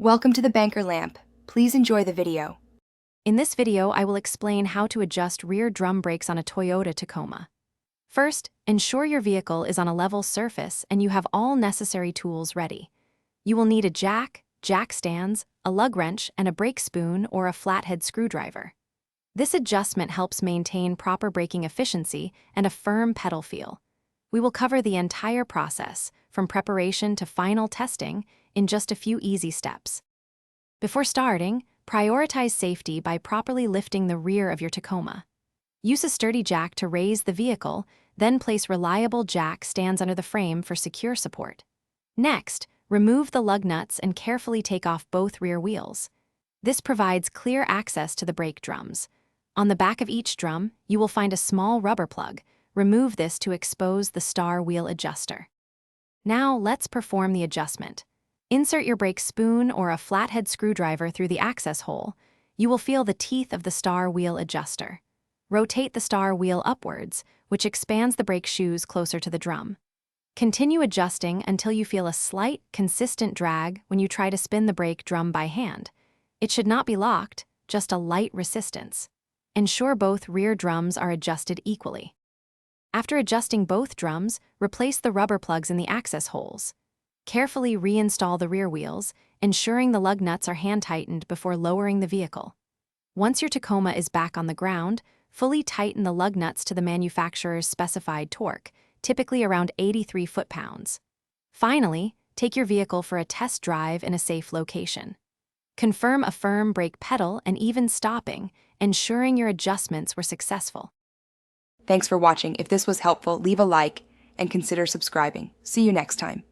Welcome to the Banker Lamp. Please enjoy the video. In this video, I will explain how to adjust rear drum brakes on a Toyota Tacoma. First, ensure your vehicle is on a level surface and you have all necessary tools ready. You will need a jack stands, a lug wrench, and a brake spoon or a flathead screwdriver. This adjustment helps maintain proper braking efficiency and a firm pedal feel. We will cover the entire process, from preparation to final testing, in just a few easy steps. Before starting, prioritize safety by properly lifting the rear of your Tacoma. Use a sturdy jack to raise the vehicle, then place reliable jack stands under the frame for secure support. Next, remove the lug nuts and carefully take off both rear wheels. This provides clear access to the brake drums. On the back of each drum, you will find a small rubber plug. Remove this to expose the star wheel adjuster. Now, let's perform the adjustment. Insert your brake spoon or a flathead screwdriver through the access hole. You will feel the teeth of the star wheel adjuster. Rotate the star wheel upwards, which expands the brake shoes closer to the drum. Continue adjusting until you feel a slight, consistent drag when you try to spin the brake drum by hand. It should not be locked, just a light resistance. Ensure both rear drums are adjusted equally. After adjusting both drums, replace the rubber plugs in the access holes. Carefully reinstall the rear wheels, ensuring the lug nuts are hand-tightened before lowering the vehicle. Once your Tacoma is back on the ground, fully tighten the lug nuts to the manufacturer's specified torque, typically around 83 foot-pounds. Finally, take your vehicle for a test drive in a safe location. Confirm a firm brake pedal and even stopping, ensuring your adjustments were successful. Thanks for watching. If this was helpful, leave a like and consider subscribing. See you next time.